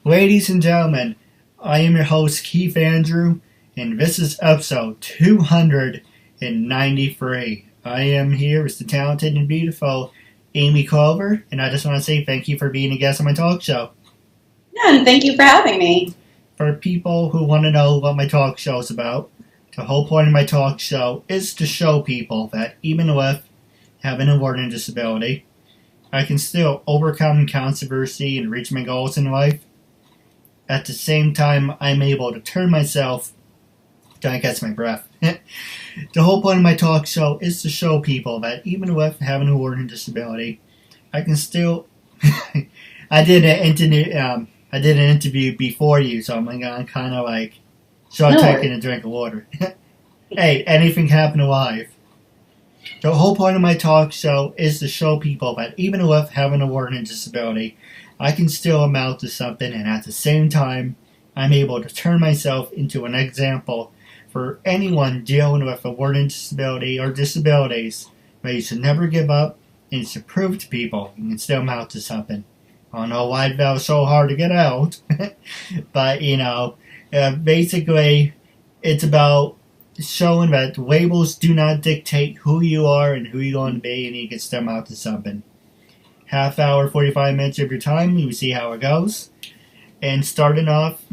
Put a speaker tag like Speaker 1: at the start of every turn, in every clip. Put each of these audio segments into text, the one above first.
Speaker 1: Ladies and gentlemen, I am your host, Keith Andrew, and this is episode 293. I am here with the talented and beautiful Amy Clover, and I just want to say thank you for being a guest on my talk show.
Speaker 2: Yeah, and thank you for having me.
Speaker 1: For people who want to know what my talk show is about, the whole point of my talk show is to show people that even with having a learning disability, I can still overcome controversy and reach my goals in life. At the same time, I'm able to turn myself, trying to catch my breath. The whole point of my talk show is to show people that even with having a learning disability, I can still. I did an interview before you, so I'm gonna kind of like start taking a drink of water. Hey, anything can happen live. The whole point of my talk show is to show people that even with having a learning disability, I can still amount to something, and at the same time, I'm able to turn myself into an example for anyone dealing with a learning disability or disabilities. But you should never give up, and you should prove to people you can still amount to something. I don't know why that was so hard to get out, but basically, it's about showing that labels do not dictate who you are and who you're going to be, and you can still amount to something. Half hour, 45 minutes of your time, you see how it goes. And starting off,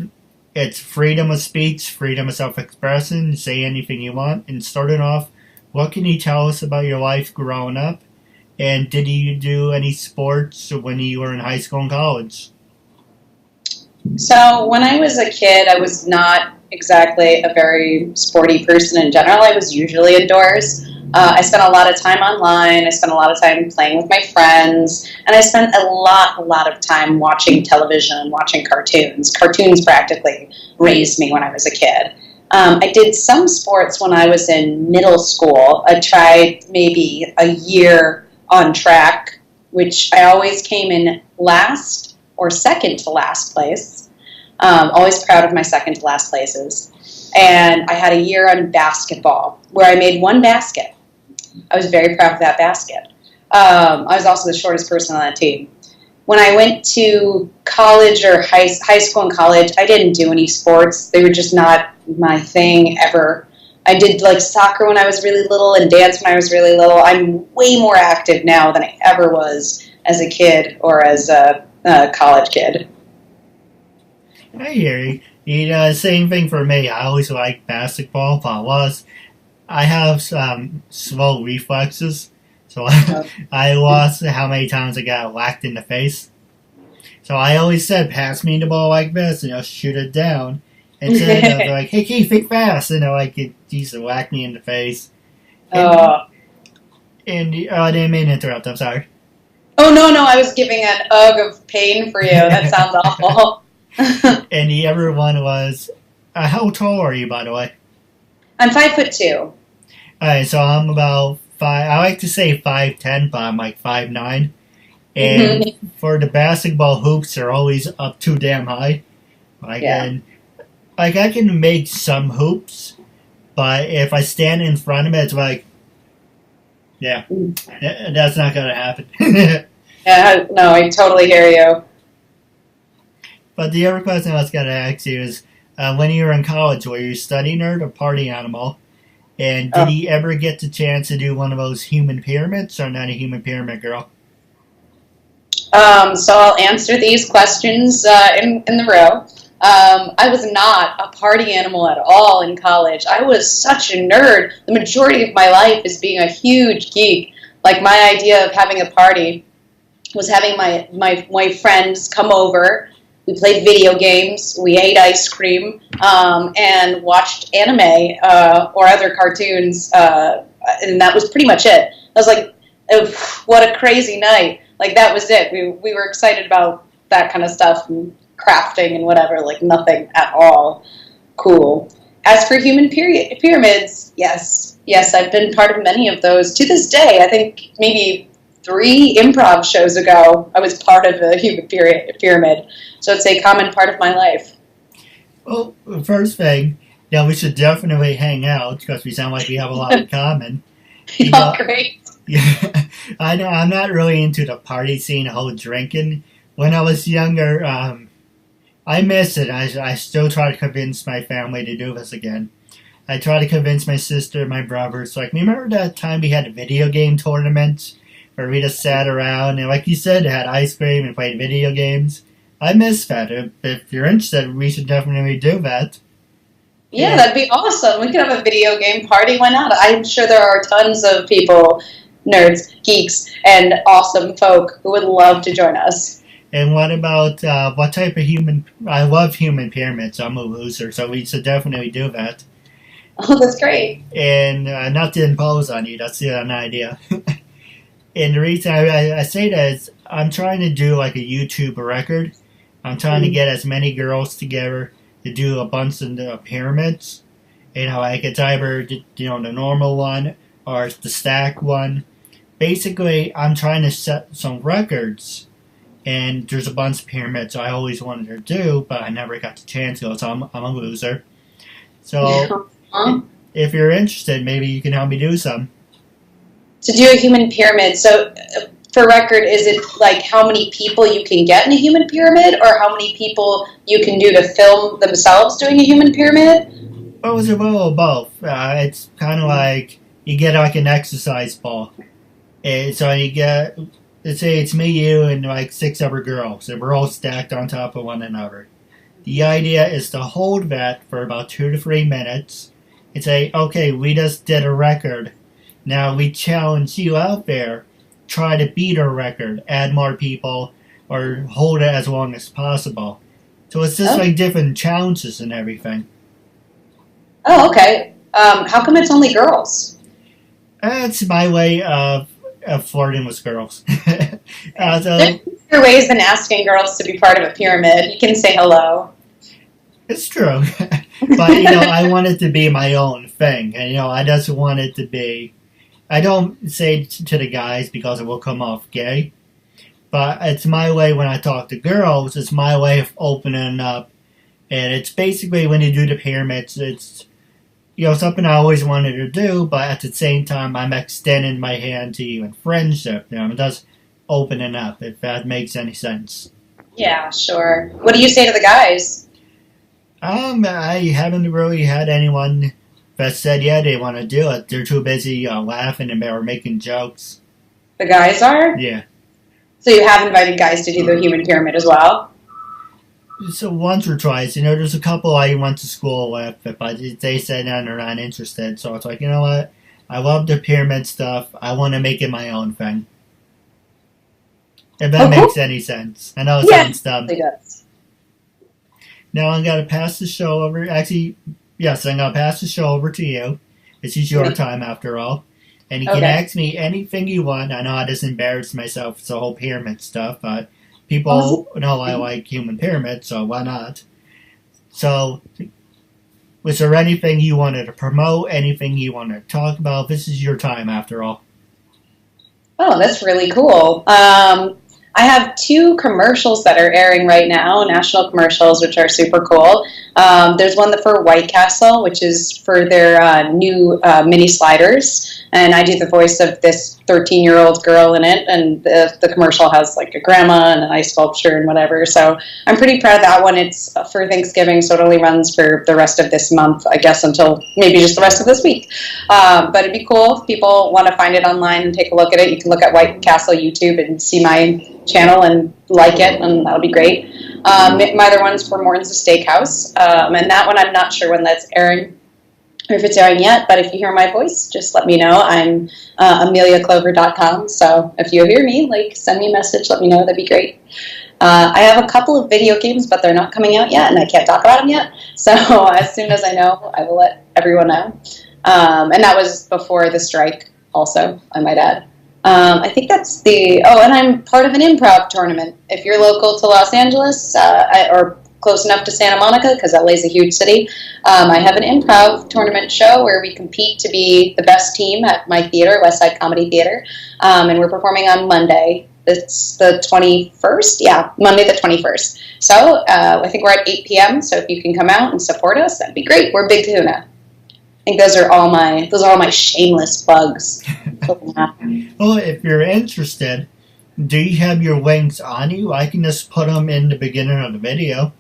Speaker 1: it's freedom of speech, freedom of self-expression, say anything you want. And starting off, what can you tell us about your life growing up? And did you do any sports when you were in high school and college?
Speaker 2: So when I was a kid, I was not exactly a very sporty person in general. I was usually indoors. I spent a lot of time online. I spent a lot of time playing with my friends. And I spent a lot of time watching television, watching cartoons. Cartoons practically raised me when I was a kid. I did some sports when I was in middle school. I tried maybe a year on track, which I always came in last or second to last place. Always proud of my second to last places. And I had a year on basketball where I made one basket. I was very proud of that basket. I was also the shortest person on that team. When I went to college or high school and college, I didn't do any sports. They were just not my thing ever. I did like soccer when I was really little and dance when I was really little. I'm way more active now than I ever was as a kid or as a college kid.
Speaker 1: I hear you. Same thing for me. I always liked basketball, but I have some slow reflexes, so I lost how many times I got whacked in the face. So I always said, pass me the ball like this, and I'll shoot it down. Instead of like, hey, Keith, think fast, it used to whack me in the face. I didn't mean to interrupt, I'm sorry.
Speaker 2: Oh, no, I was giving an ugh of pain for you. That sounds awful.
Speaker 1: And the other one was, how tall are you, by the way?
Speaker 2: I'm 5'2".
Speaker 1: Alright, so I'm about 5, I like to say 5'10", but I'm like 5'9". And for the basketball hoops, they're always up too damn high. I can make some hoops, but if I stand in front of it, it's like, yeah, that's not going to happen.
Speaker 2: Yeah, no, I totally hear you.
Speaker 1: But the other question I was going to ask you is, when you were in college, were you a study nerd or party animal? And did you ever get the chance to do one of those human pyramids, or not a human pyramid girl?
Speaker 2: So I'll answer these questions in the row. I was not a party animal at all in college. I was such a nerd. The majority of my life is being a huge geek. Like, my idea of having a party was having my friends come over. We played video games, we ate ice cream, and watched anime or other cartoons, and that was pretty much it. I was like, oh, what a crazy night. Like, that was it. We were excited about that kind of stuff, and crafting and whatever, like nothing at all cool. As for human pyramids, yes, I've been part of many of those. To this day, I think maybe 3 improv shows ago, I was part of a human pyramid. So it's a common part of my life.
Speaker 1: Well, first thing, we should definitely hang out because we sound like we have a lot in common.
Speaker 2: Oh, great.
Speaker 1: Yeah, I know I'm not really into the party scene, the whole drinking. When I was younger, I miss it. I still try to convince my family to do this again. I try to convince my sister and my brothers. Like, remember that time we had a video game tournament where we just sat around and, like you said, had ice cream and played video games? I miss that. If you're interested, we should definitely do that.
Speaker 2: Yeah, that'd be awesome. We could have a video game party. Why not? I'm sure there are tons of people, nerds, geeks, and awesome folk who would love to join us.
Speaker 1: And what about what type of human? I love human pyramids. I'm a loser, so we should definitely do that.
Speaker 2: Oh, that's great.
Speaker 1: And not to impose on you, that's an idea. And the reason I say that is I'm trying to do like a YouTube record. I'm trying to get as many girls together to do a bunch of pyramids. Like it's either the normal one or the stack one. Basically, I'm trying to set some records. And there's a bunch of pyramids I always wanted to do, but I never got the chance to, so I'm a loser. So, if you're interested, maybe you can help me do some.
Speaker 2: To do a human pyramid, so for record, is it like how many people you can get in a human pyramid, or how many people you can do to film themselves doing a human pyramid?
Speaker 1: Well, it's a little of both. It's kind of like you get like an exercise ball. And so you get, let's say it's me, you, and like 6 other girls, and we're all stacked on top of one another. The idea is to hold that for about 2 to 3 minutes and say, okay, we just did a record. Now we challenge you out there. Try to beat our record, add more people, or hold it as long as possible. So it's just like different challenges and everything.
Speaker 2: Oh, okay. How come it's only girls?
Speaker 1: That's my way of flirting with girls.
Speaker 2: There's other ways than asking girls to be part of a pyramid. You can say hello.
Speaker 1: It's true. But, I want it to be my own thing. And, I just want it to be... I don't say to the guys because it will come off gay. But it's my way when I talk to girls. It's my way of opening up. And it's basically when you do the pyramids, it's, something I always wanted to do. But at the same time, I'm extending my hand to you in friendship. It does opening up, if that makes any sense.
Speaker 2: Yeah, sure. What do you say to the guys?
Speaker 1: I haven't really had anyone that said, yeah, they want to do it. They're too busy laughing and or making jokes.
Speaker 2: The guys are?
Speaker 1: Yeah.
Speaker 2: So you have invited guys to do the human pyramid as well?
Speaker 1: So once or twice. There's a couple I went to school with, but they said no, they're not interested. So it's like, you know what? I love the pyramid stuff. I want to make it my own thing. If that makes any sense. I know it sounds dumb.
Speaker 2: It does.
Speaker 1: Now I'm going to pass the show over. Actually, yes, I'm going to pass the show over to you. This is your time after all. And you can ask me anything you want. I know I just embarrassed myself with the whole pyramid stuff, but people know I like human pyramids, so why not? So, was there anything you wanted to promote, anything you wanted to talk about? This is your time after all.
Speaker 2: Oh, that's really cool. I have 2 commercials that are airing right now, national commercials, which are super cool. There's one for White Castle, which is for their new mini sliders. And I do the voice of this 13-year-old girl in it. And the commercial has like a grandma and an ice sculpture and whatever. So I'm pretty proud of that one. It's for Thanksgiving, so it only runs for the rest of this month, I guess, until maybe just the rest of this week. But it'd be cool if people want to find it online and take a look at it. You can look at White Castle YouTube and see my channel and like it, and that'll be great. My other one's for Morton's Steakhouse, and that one I'm not sure when that's airing, or if it's airing yet, but if you hear my voice, just let me know. I'm AmeliaClover.com, so if you hear me, send me a message, let me know, that'd be great. I have a couple of video games, but they're not coming out yet, and I can't talk about them yet, so as soon as I know, I will let everyone know. And that was before the strike, also, I might add. I think that's and I'm part of an improv tournament. If you're local to Los Angeles, or close enough to Santa Monica, because LA's a huge city, I have an improv tournament show where we compete to be the best team at my theater, West Side Comedy Theater, and we're performing on Monday. It's the 21st? Yeah, Monday the 21st. So I think we're at 8 p.m., so if you can come out and support us, that'd be great. We're Big Kahuna. I think those are all my shameless plugs.
Speaker 1: Well, if you're interested, do you have your wings on you? I can just put them in the beginning of the video.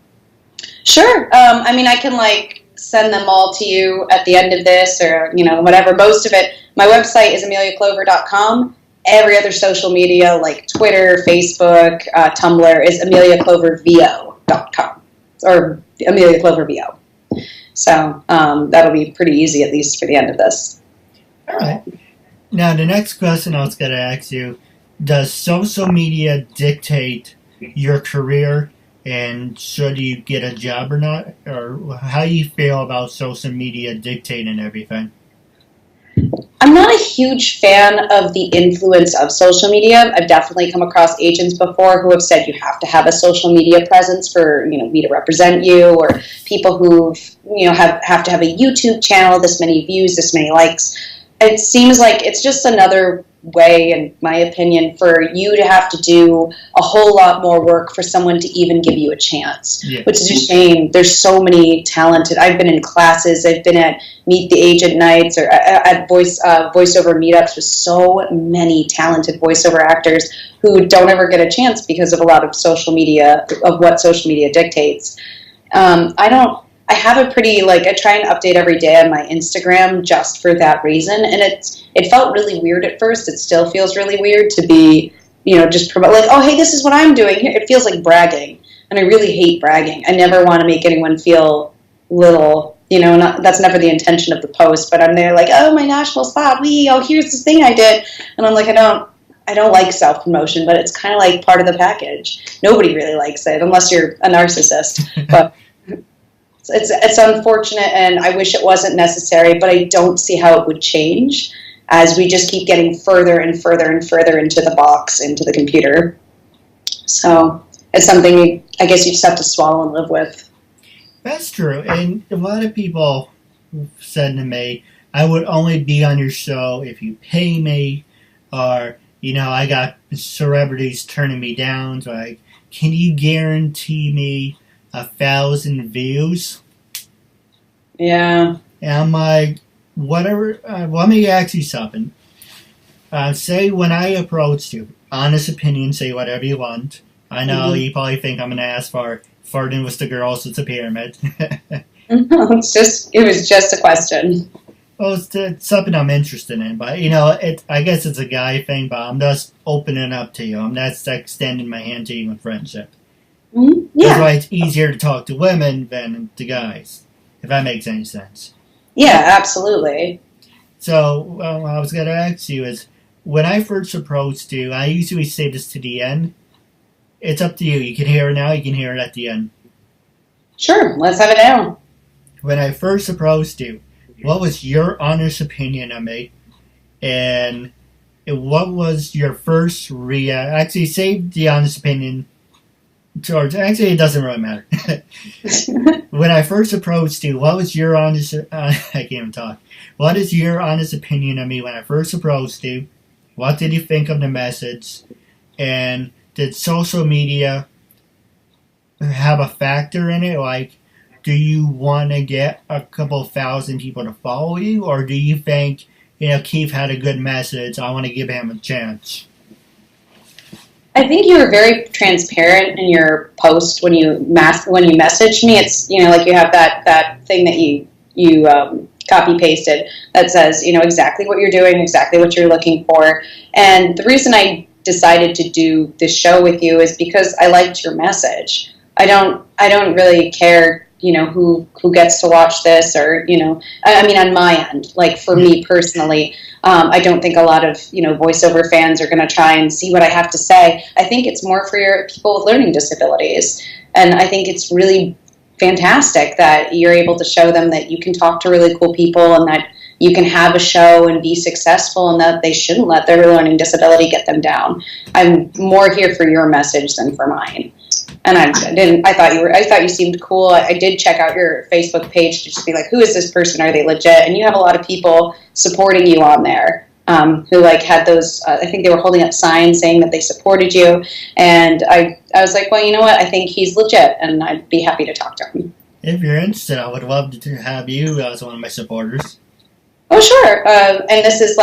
Speaker 2: Sure. I mean, I can like send them all to you at the end of this, or whatever. Most of it. My website is ameliaclover.com. Every other social media, like Twitter, Facebook, Tumblr, is ameliaclovervo.com or Amelia Clover VO. So that'll be pretty easy, at least for the end of this.
Speaker 1: All right. Now, the next question I was going to ask you, does social media dictate your career, and should you get a job or not? Or how do you feel about social media dictating everything?
Speaker 2: I'm not a huge fan of the influence of social media. I've definitely come across agents before who have said you have to have a social media presence for me to represent you, or people who have to have a YouTube channel, this many views, this many likes. It seems like it's just another way, in my opinion, for you to have to do a whole lot more work for someone to even give you a chance, which is a shame. There's so many talented. I've been in classes. I've been at Meet the Agent nights, or at voiceover meetups with so many talented voiceover actors who don't ever get a chance because of a lot of social media, of what social media dictates. I have a pretty, I try and update every day on my Instagram just for that reason, and it felt really weird at first. It still feels really weird to be, just promote, oh, hey, this is what I'm doing here. It feels like bragging, and I really hate bragging. I never want to make anyone feel little, that's never the intention of the post, but I'm there oh, my national spot, here's this thing I did, and I'm I don't like self-promotion, but it's kind of like part of the package. Nobody really likes it, unless you're a narcissist, but... It's unfortunate, and I wish it wasn't necessary, but I don't see how it would change as we just keep getting further and further and further into the box, into the computer. So it's something I guess you just have to swallow and live with.
Speaker 1: That's true, and a lot of people said to me, I would only be on your show if you pay me, or, I got celebrities turning me down, so can you guarantee me 1,000 views?
Speaker 2: Yeah.
Speaker 1: And I'm like, whatever. Let me ask you something. Say when I approached you, honest opinion, say whatever you want. I know you probably think I'm going to ask for flirting with the girls with the pyramid.
Speaker 2: It was just a question.
Speaker 1: Well, it's something I'm interested in, but I guess it's a guy thing, but I'm just opening up to you. I'm not extending my hand to you in friendship.
Speaker 2: Yeah.
Speaker 1: That's why it's easier to talk to women than to guys, if that makes any sense.
Speaker 2: Yeah, absolutely.
Speaker 1: So, what I was going to ask you is, when I first approached you, I usually say this to the end. It's up to you. You can hear it now, you can hear it at the end.
Speaker 2: Sure, let's have it now.
Speaker 1: When I first approached you, what was your honest opinion of me? And what was your first actually, say the honest opinion. George, actually, it doesn't really matter. When I first approached you, what was your honest... I can't even talk. What is your honest opinion of me when I first approached you? What did you think of the message? And did social media have a factor in it? Do you want to get a couple thousand people to follow you? Or do you think, Keith had a good message, I want to give him a chance?
Speaker 2: I think you were very transparent in your post when you messaged me. It's you have that thing that you copy pasted that says exactly what you're doing, exactly what you're looking for. And the reason I decided to do this show with you is because I liked your message. I don't really care who gets to watch this, or I mean, on my end, for me personally. I don't think a lot of, voiceover fans are going to try and see what I have to say. I think it's more for your people with learning disabilities. And I think it's really fantastic that you're able to show them that you can talk to really cool people, and that you can have a show and be successful, and that they shouldn't let their learning disability get them down. I'm more here for your message than for mine. And I thought you seemed cool. I did check out your Facebook page to just be who is this person? Are they legit? And you have a lot of people supporting you on there, who had those, I think they were holding up signs saying that they supported you. And I was well, you know what? I think he's legit, and I'd be happy to talk to him.
Speaker 1: If you're interested, I would love to have you as one of my supporters.
Speaker 2: Oh, sure. And this is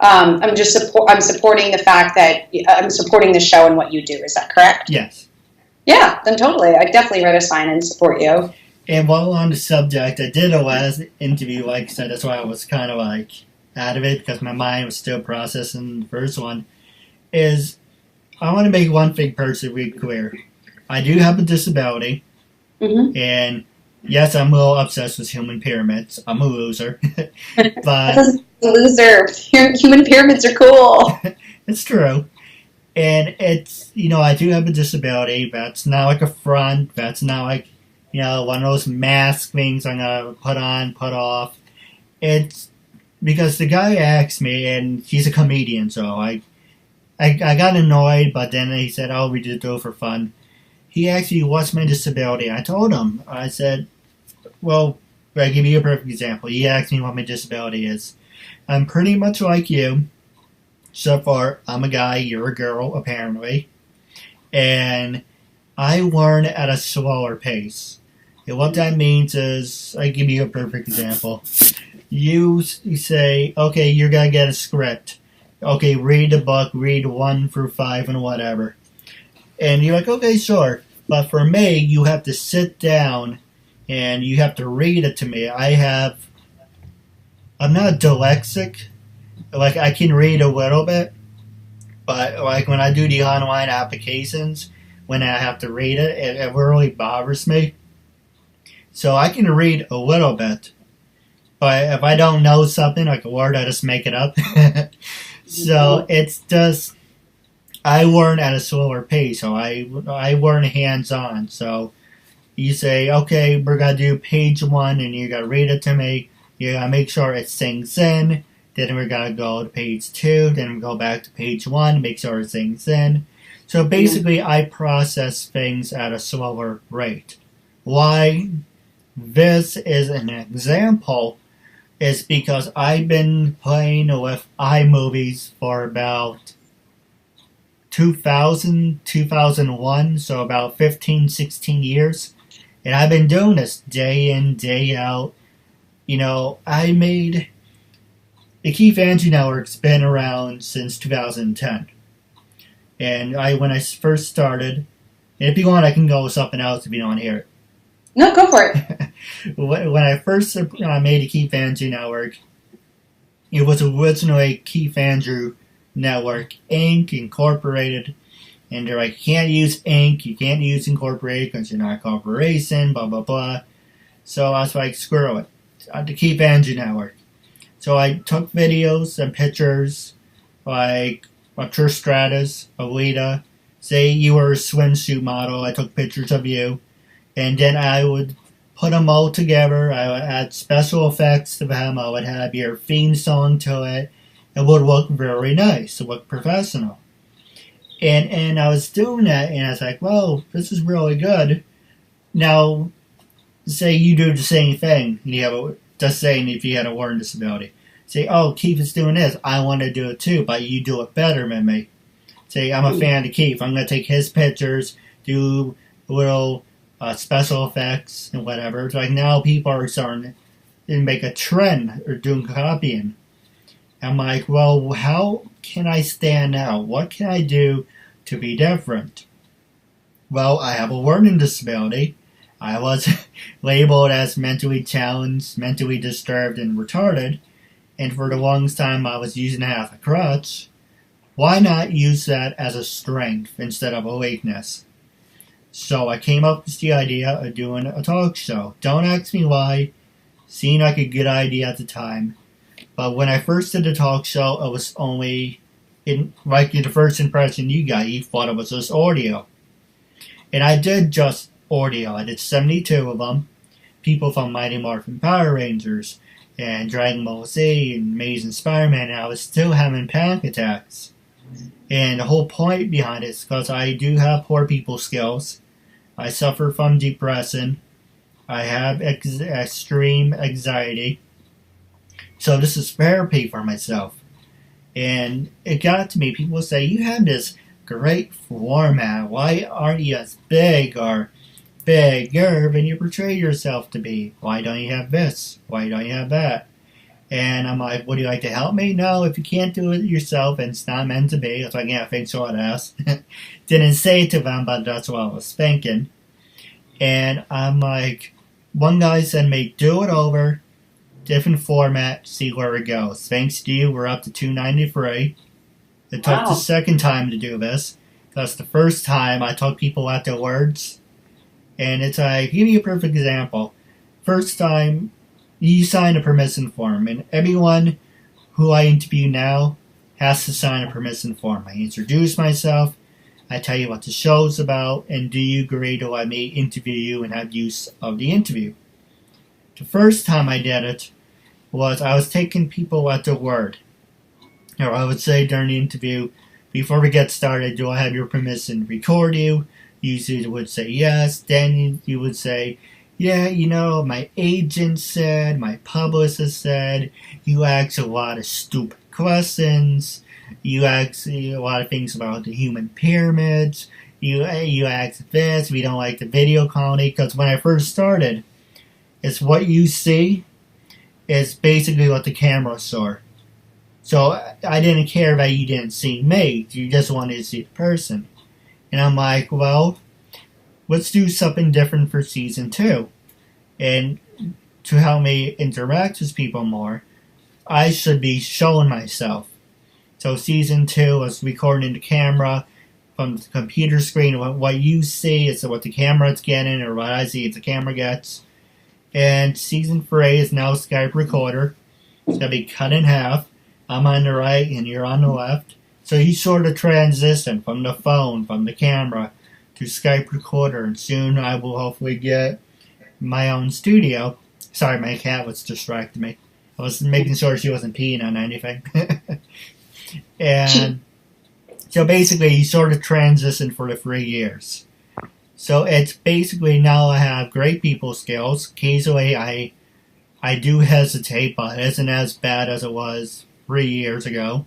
Speaker 2: I'm supporting the fact that I'm supporting the show and what you do. Is that correct?
Speaker 1: Yes.
Speaker 2: Yeah, then totally. I'd definitely write a sign and support you.
Speaker 1: And while on the subject, I did a last interview, like I said, that's why I was kind of like out of it because my mind was still processing the first one. Is I want to make one thing perfectly clear. I do have a disability,
Speaker 2: Mm-hmm.
Speaker 1: and yes, I'm a little obsessed with human pyramids. I'm a loser, but
Speaker 2: That's a loser. Human pyramids are cool.
Speaker 1: it's true. And it's, I do have a disability. That's not like a front. That's not like, one of those mask things I'm going to put on, put off. It's because the guy asked me, and he's a comedian, so I got annoyed, but then he said, oh, we just do it for fun. He asked me, what's my disability? I told him. I said, well, I'll give you a perfect example. He asked me what my disability is. I'm pretty much like you. So far, I'm a guy, you're a girl, apparently. And I learn at a slower pace. And what that means is, I give you a perfect example. You say, okay, you're going to get a script. Okay, read the book, read 1 through 5 and whatever. And you're like, okay, sure. But for me, you have to sit down and you have to read it to me. I'm not dyslexic. Like, I can read a little bit, but like when I do the online applications, when I have to read it, it really bothers me. So I can read a little bit, but if I don't know something, like a word, I just make it up. So it's just, I learn at a slower pace, so I learn hands-on. So you say, okay, we're going to do page 1, and you got to read it to me. You got to make sure it sinks in. Then we're going to go to page 2. Then we go back to page 1, make sure it sinks in. So basically, I process things at a slower rate. Why this is an example is because I've been playing with iMovies for about 2000, 2001, so about 15, 16 years. And I've been doing this day in, day out. I made... The KeithAndrewNetwork's been around since 2010. And when I first started, and if you want, I can go with something else if you don't want to hear it.
Speaker 2: No, go for it.
Speaker 1: When I first made the KeithAndrewNetwork, it was originally Keith Andrew Network Inc. Incorporated. And they're like, you can't use Inc., you can't use Incorporated because you're not a corporation, blah, blah, blah. So I was like, screw it. The Keith Andrew Network. So I took videos and pictures, like Trish Stratus, Alita. Say you were a swimsuit model, I took pictures of you. And then I would put them all together. I would add special effects to them. I would have your theme song to it. It would look very nice. It would look professional. And I was doing that, and I was like, well, this is really good. Now, say you do the same thing, and you have just saying if you had a learning disability. Say, oh, Keith is doing this. I want to do it too, but you do it better than me. Say, I'm a fan of Keith. I'm going to take his pictures, do little special effects and whatever. It's like now people are starting to make a trend or doing copying. I'm like, well, how can I stand out? What can I do to be different? Well, I have a learning disability. I was labeled as mentally challenged, mentally disturbed, and retarded. And for the longest time, I was using it as a crutch. Why not use that as a strength instead of a weakness? So I came up with the idea of doing a talk show. Don't ask me why. Seemed like a good idea at the time. But when I first did the talk show, it was only, like the first impression you got, you thought it was just audio. And I did just audio. I did 72 of them. People from Mighty Morphin Power Rangers and Dragon Ball Z and Amazing Spider-Man, and I was still having panic attacks. And the whole point behind it is because I do have poor people skills. I suffer from depression. I have extreme anxiety. So this is therapy for myself. And it got to me. People say, you have this great format. Why aren't you as big or bigger than you portray yourself to be? Why don't you have this? Why don't you have that? And I'm like, would you like to help me? No, if you can't do it yourself and it's not meant to be. I was like, yeah, thanks for ass. Didn't say it to them, but that's what I was thinking. And I'm like, one guy said to me, do it over, different format, see where it goes. Thanks to you, we're up to 293. It took the second time to do this. That's the first time I took people at their words. And it's like, give me a perfect example. First time, you sign a permission form, and everyone who I interview now has to sign a permission form. I introduce myself, I tell you what the show's about, and do you agree to let me interview you and have use of the interview? The first time I did it was I was taking people at their word. Or I would say during the interview, before we get started, do I have your permission to record you? Usually would say yes. Then you would say, yeah, you know, my agent said, my publicist said, you asked a lot of stupid questions. You asked a lot of things about the human pyramids. You asked this. We don't like the video quality. Because when I first started, it's what you see is basically what the camera saw. So I didn't care that you didn't see me. You just wanted to see the person. And I'm like, well, let's do something different for season 2. And to help me interact with people more, I should be showing myself. So season 2 was recording the camera from the computer screen. What you see is what the camera's getting, or what I see is the camera gets. And season 3 is now Skype recorder. It's going to be cut in half. I'm on the right and you're on the left. So you sort of transition from the phone, from the camera, to Skype recorder. And soon I will hopefully get my own studio. Sorry, my cat was distracting me. I was making sure she wasn't peeing on anything. And so basically you sort of transition for the 3 years. So it's basically now I have great people skills. Occasionally I do hesitate, but it isn't as bad as it was 3 years ago.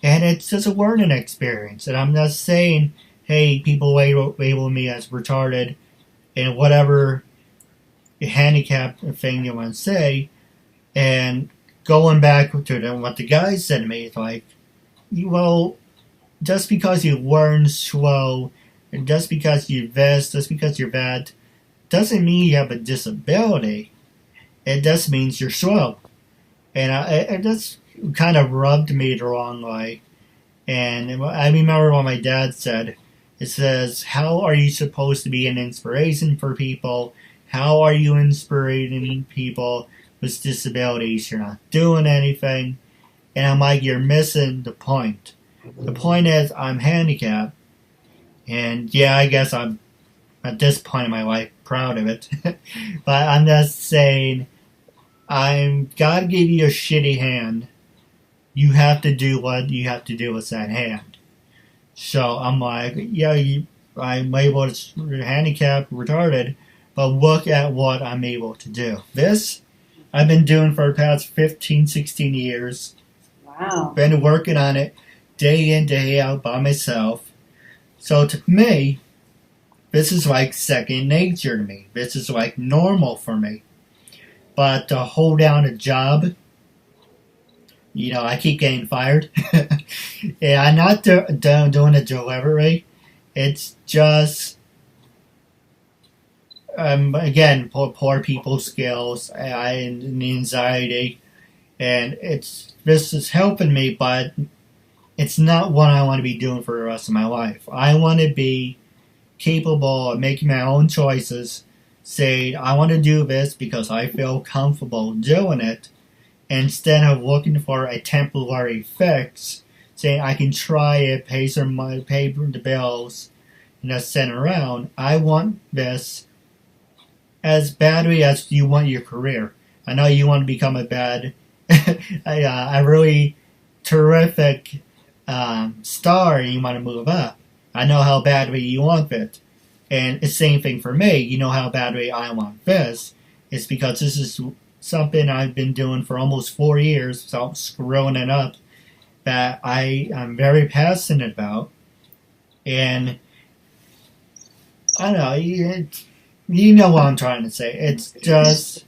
Speaker 1: And it's just a learning experience. And I'm not saying, hey, people label me as retarded and whatever handicap thing you want to say. And going back to what the guy said to me, it's like, well, just because you learn slow, and just because you're this, just because you're that, doesn't mean you have a disability. It just means you're slow. And it just kind of rubbed me the wrong way. And I remember what my dad said. It says, how are you supposed to be an inspiration for people? How are you inspiring people with disabilities? You're not doing anything. And I'm like, you're missing the point. The point is, I'm handicapped. And yeah, I guess I'm, at this point in my life, proud of it. But I'm just saying, God gave you a shitty hand. You have to do what you have to do with that hand. So I'm like, yeah, I'm able to handicap, retarded, but look at what I'm able to do. This, I've been doing for the past 15, 16 years.
Speaker 2: Wow.
Speaker 1: Been working on it day in, day out by myself. So to me, this is like second nature to me. This is like normal for me. But to hold down a job, you know, I keep getting fired. Yeah, I'm not doing a delivery. It's just, again, poor people skills and anxiety. And this is helping me, but it's not what I want to be doing for the rest of my life. I want to be capable of making my own choices, say, I want to do this because I feel comfortable doing it, instead of looking for a temporary fix, saying I can try it, pay the bills, and just sit around. I want this as badly as you want your career. I know you want to become a really terrific star and you want to move up. I know how badly you want it. And it's the same thing for me. You know how badly I want this. It's because this is something I've been doing for almost 4 years, so screwing it up, that I'm very passionate about. And I don't know, you know what I'm trying to say. It's just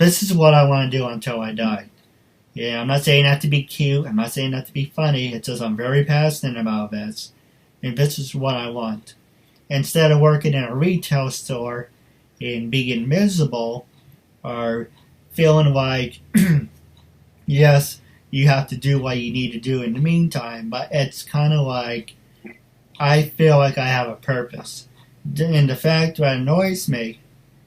Speaker 1: this is what I want to do until I die. Yeah, I'm not saying that to be cute. I'm not saying that to be funny. It's just I'm very passionate about this. And this is what I want. Instead of working in a retail store and being miserable or feeling like, yes, you have to do what you need to do in the meantime, but it's kind of like I feel like I have a purpose. And the fact that annoys me,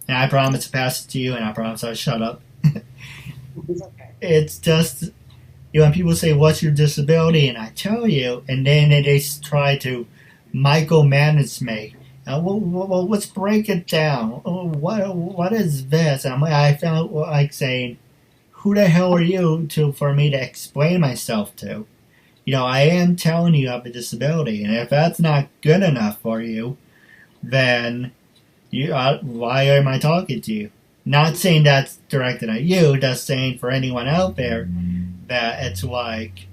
Speaker 1: and I promise to pass it to you, and I promise I'll shut up.
Speaker 2: It's okay.
Speaker 1: It's just, when people say, what's your disability? And I tell you, and then they try to micromanage me. Well, let's break it down. What is this? I felt like saying, who the hell are you for me to explain myself to? I am telling you I have a disability, and if that's not good enough for you, then why am I talking to you? Not saying that's directed at you, just saying for anyone out there that it's like,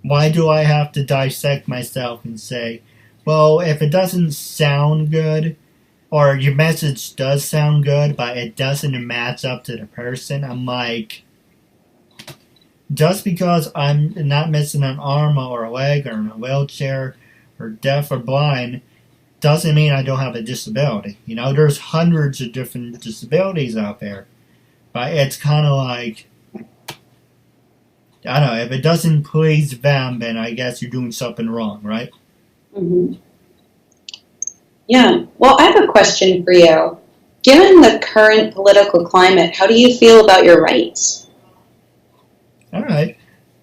Speaker 1: why do I have to dissect myself and say, well, if it doesn't sound good, or your message does sound good, but it doesn't match up to the person, I'm like, just because I'm not missing an arm or a leg or in a wheelchair or deaf or blind, doesn't mean I don't have a disability. There's hundreds of different disabilities out there. But it's kind of like, I don't know, if it doesn't please them, then I guess you're doing something wrong, right?
Speaker 2: Mm-hmm. Yeah. Well, I have a question for you. Given the current political climate, how do you feel about your rights?
Speaker 1: All right.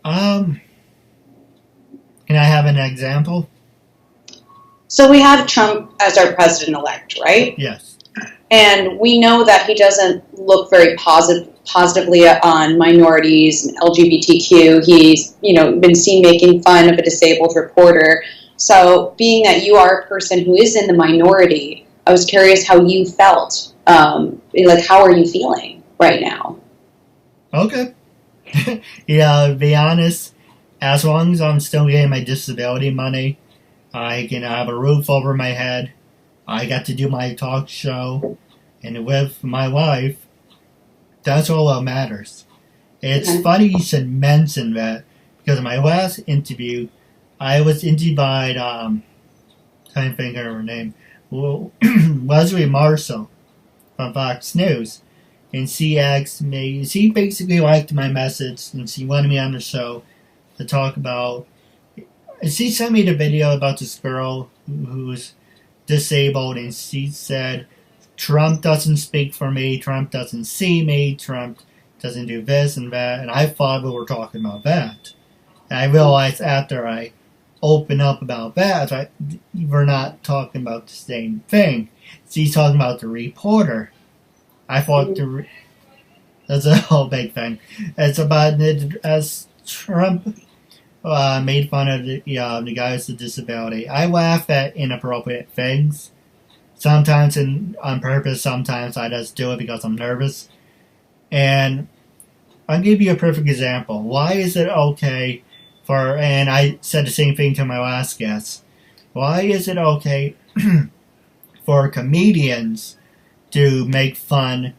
Speaker 1: Can I have an example?
Speaker 2: So we have Trump as our president-elect, right?
Speaker 1: Yes.
Speaker 2: And we know that he doesn't look very positively on minorities and LGBTQ. He's, been seen making fun of a disabled reporter. So being that you are a person who is in the minority, I was curious how you felt. How are you feeling right now?
Speaker 1: Okay. To be honest, as long as I'm still getting my disability money, I can have a roof over my head, I got to do my talk show, and with my wife, that's all that matters. It's funny you should mention that, because in my last interview, I was interviewed by, can't think of her name, Leslie Marshall from Fox News. And she asked me, she basically liked my message, and she wanted me on the show to talk about, she sent me the video about this girl who's disabled, and she said, Trump doesn't speak for me, Trump doesn't see me, Trump doesn't do this and that, and I thought we were talking about that. And I realized after I opened up about that, we're not talking about the same thing. She's talking about the reporter. I thought that's a whole big thing. It's about as Trump made fun of the guy with the disability. I laugh at inappropriate things. Sometimes on purpose, sometimes I just do it because I'm nervous. And I'll give you a perfect example. Why is it okay and I said the same thing to my last guest, why is it okay for comedians to make fun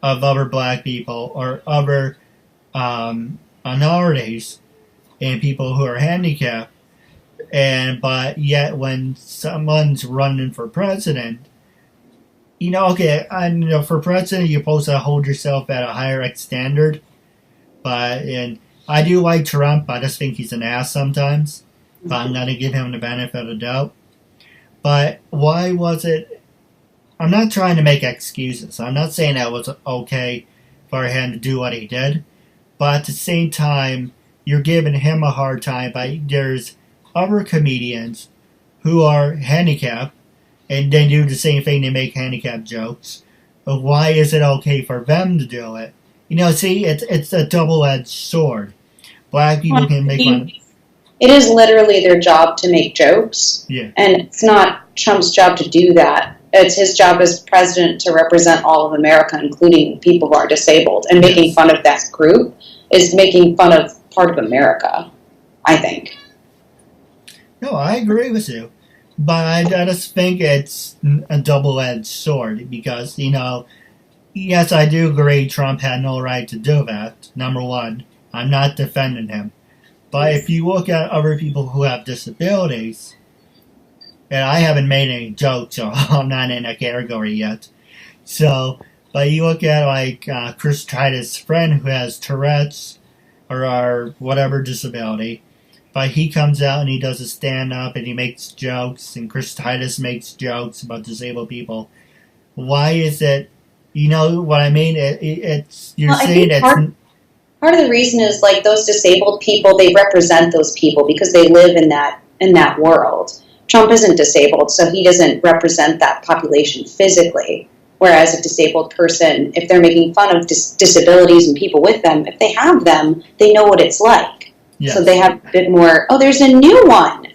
Speaker 1: of other black people or other minorities and people who are handicapped, but yet when someone's running for president, for president you're supposed to hold yourself at a higher standard, and I do like Trump. I just think he's an ass sometimes, but I'm going to give him the benefit of the doubt. But why was it? I'm not trying to make excuses. I'm not saying that it was okay for him to do what he did, but at the same time, you're giving him a hard time. But there's other comedians who are handicapped, and they do the same thing. They make handicap jokes. But why is it okay for them to do it? See, it's a double-edged sword. Black people can make fun.
Speaker 2: It is literally their job to make jokes.
Speaker 1: Yeah.
Speaker 2: And it's not Trump's job to do that. It's his job as president to represent all of America, including people who are disabled. And making fun of that group is making fun of part of America, I think.
Speaker 1: No, I agree with you. But I just think it's a double-edged sword because, yes, I do agree Trump had no right to do that, number one. I'm not defending him. But if you look at other people who have disabilities, and I haven't made any jokes, so I'm not in that category yet. So, but you look at like Chris Titus' friend who has Tourette's or whatever disability, but he comes out and he does a stand-up and he makes jokes, and Chris Titus makes jokes about disabled people. Why is it, you know what I mean? It's you're saying it's...
Speaker 2: Part of the reason is like those disabled people, they represent those people because they live in that world. Trump isn't disabled, so he doesn't represent that population physically. Whereas a disabled person, if they're making fun of disabilities and people with them, if they have them, they know what it's like. Yes. So they have a bit more, oh, there's a new one.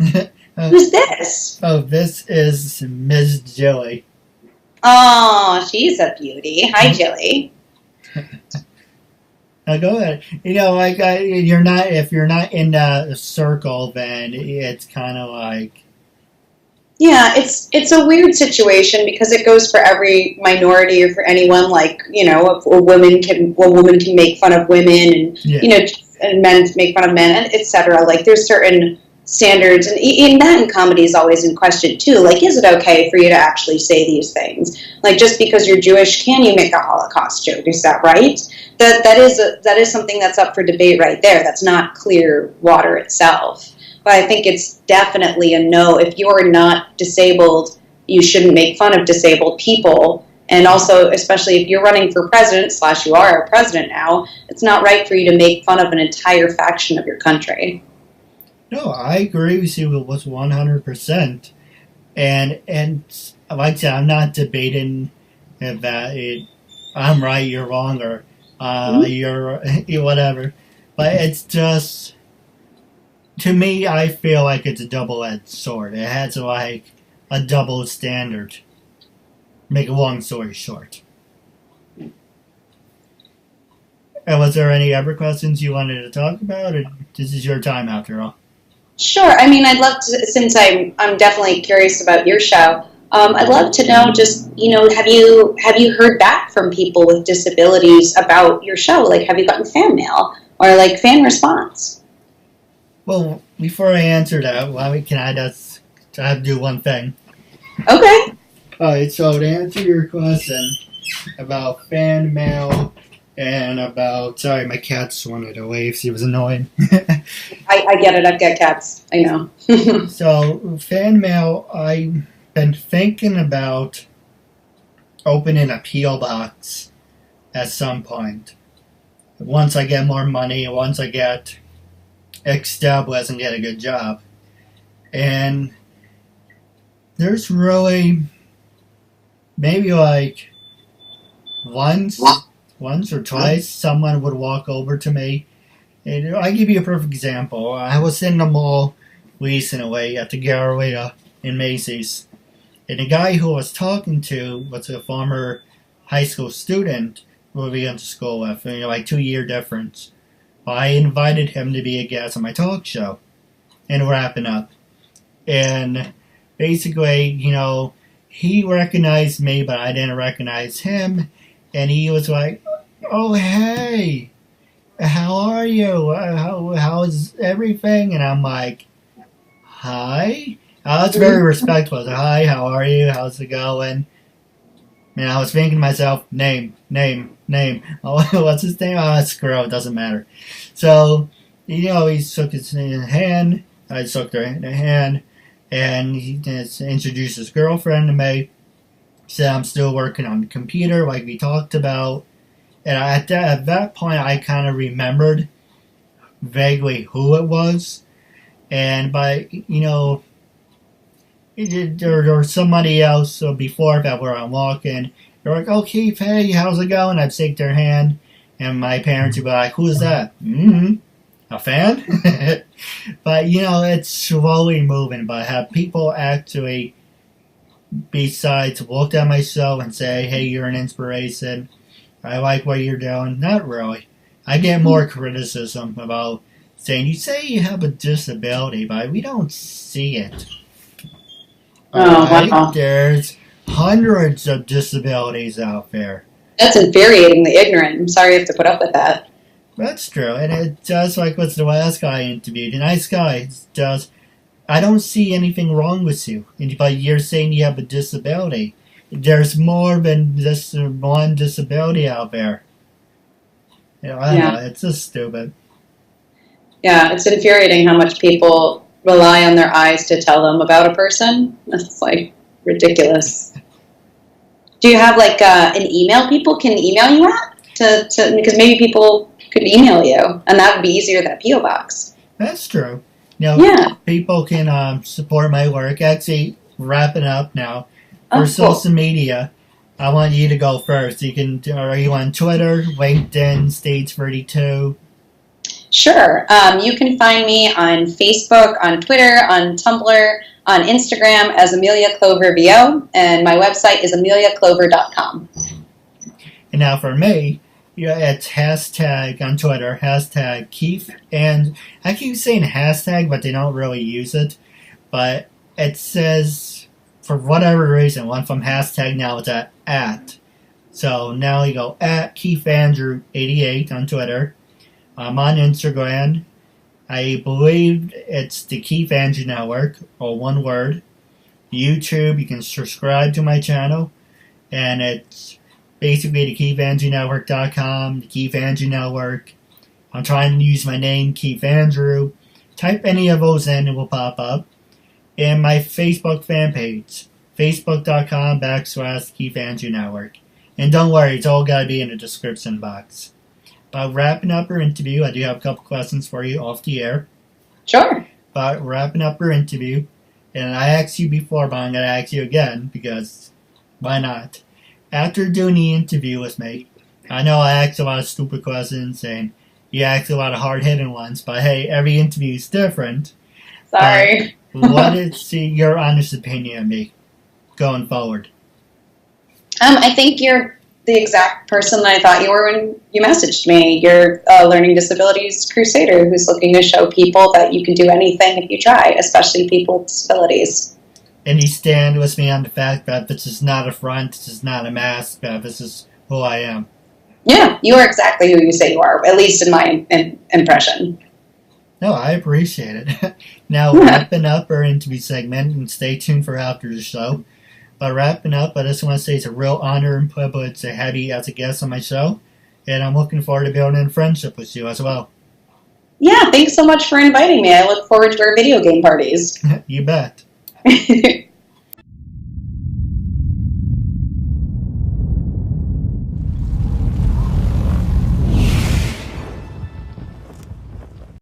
Speaker 2: Who's this?
Speaker 1: Oh, this is Ms. Jilly.
Speaker 2: Oh, she's a beauty. Hi, Jilly.
Speaker 1: Now go ahead. You know, like you're not. If you're not in the circle, then it's kind of like.
Speaker 2: Yeah, it's a weird situation because it goes for every minority or for anyone. Like, you know, a woman can make fun of women, and you know, and men make fun of men, and etc. Like, there's certain standards, and that in comedy is always in question too. Like, is it okay for you to actually say these things? Like, just because you're Jewish, can you make a Holocaust joke? Is that right? That is something that's up for debate right there. That's not clear water itself. But I think it's definitely a no. If you're not disabled, you shouldn't make fun of disabled people. And also, especially if you're running for president / you are a president now, it's not right for you to make fun of an entire faction of your country.
Speaker 1: No, I agree with you with 100%. And like I said, I'm not debating that I'm right, you're wrong, or you're whatever. But it's just, to me, I feel like it's a double-edged sword. It has like a double standard. Make a long story short. And was there any other questions you wanted to talk about, or this is your time after all?
Speaker 2: Sure. I mean, I'd love to, since I'm definitely curious about your show. I'd love to know, just, you know, have you heard back from people with disabilities about your show? Like, have you gotten fan mail or like fan response?
Speaker 1: Well, before I answer that, I have to do one thing.
Speaker 2: Okay.
Speaker 1: Alright, so to answer your question about fan mail and about... Sorry, my cat wanted to wave. She was annoying.
Speaker 2: I get it. I've got cats. I know.
Speaker 1: So, fan mail, I've been thinking about opening a P.O. box at some point. Once I get more money, once I get established and get a good job. And there's really... maybe like once or twice someone would walk over to me. And I'll give you a perfect example. I was in the mall recently at the Galleria in Macy's. And the guy who I was talking to was a former high school student who we went to school with, like 2-year difference. I invited him to be a guest on my talk show and wrapping up. And basically, you know, he recognized me, but I didn't recognize him. And he was like, "Oh, hey, how are you? How's everything?" And I'm like, "Hi." I was very respectful. I was like, "Hi, how are you? How's it going?" And I was thinking to myself, name. Oh, what's his name? Oh, screw it, doesn't matter. So, you know, he shook his hand. I shook her hand. And he introduced his girlfriend to me. He said, "I'm still working on the computer," like we talked about. And at that point, I kind of remembered vaguely who it was. And you know, there was somebody else before that where I'm walking. They're like, "Oh, Keith, hey, how's it going?" I'd shake their hand. And my parents would be like, "Who's that?" A fan? But, you know, it's slowly moving. But have people actually, besides look at my show and say, "Hey, you're an inspiration, I like what you're doing"? Not really. I get more criticism about saying, "You say you have a disability, but we don't see it."
Speaker 2: Oh, wow.
Speaker 1: There's hundreds of disabilities out there.
Speaker 2: That's infuriatingly ignorant. I'm sorry you have to put up with that.
Speaker 1: That's true, and it just like with the last guy I interviewed. The nice guy does. I don't see anything wrong with you, but you're saying you have a disability. There's more than just one disability out there. I don't know. It's just stupid.
Speaker 2: Yeah, it's infuriating how much people rely on their eyes to tell them about a person. That's like ridiculous. Do you have like an email people can email you at? Because maybe people could email you, and that would be easier than a P.O. box.
Speaker 1: That's true. People can support my work. Actually, wrapping up now. For social media, I want you to go first. Are you on Twitter, LinkedIn, Stage 32?
Speaker 2: Sure. You can find me on Facebook, on Twitter, on Tumblr, on Instagram as Amelia Clover VO, and my website is ameliaclover.com.
Speaker 1: And now for me, it's hashtag on Twitter, hashtag Keith, and I keep saying hashtag, but they don't really use it. But it says, for whatever reason, went from hashtag now it's at. So now you go at KeithAndrew88 on Twitter. I'm on Instagram. I believe it's the Keith Andrew Network, or one word. YouTube, you can subscribe to my channel, and it's basically the KeithAndrewNetwork.com, the Keith Andrew Network. I'm trying to use my name, Keith Andrew. Type any of those in, it will pop up. And my Facebook fan page, Facebook.com/Keith Andrew Network. And don't worry, it's all got to be in the description box. But wrapping up our interview, I do have a couple questions for you off the air.
Speaker 2: Sure.
Speaker 1: But wrapping up our interview, and I asked you before, but I'm going to ask you again, because why not? After doing the interview with me, I know I asked a lot of stupid questions, and you asked a lot of hard-hitting ones, but hey, every interview is different.
Speaker 2: Sorry.
Speaker 1: What is your honest opinion of me going forward?
Speaker 2: I think you're the exact person that I thought you were when you messaged me. You're a learning disabilities crusader who's looking to show people that you can do anything if you try, especially people with disabilities.
Speaker 1: And you stand with me on the fact that this is not a front, this is not a mask, this is who I am.
Speaker 2: Yeah, you are exactly who you say you are, at least in my impression.
Speaker 1: No, I appreciate it. Now, wrapping up our interview segment, and stay tuned for after the show. But wrapping up, I just want to say it's a real honor and privilege to have you as a guest on my show. And I'm looking forward to building a friendship with you as well. Yeah,
Speaker 2: thanks so much for inviting me. I look forward to our video game parties.
Speaker 1: You bet.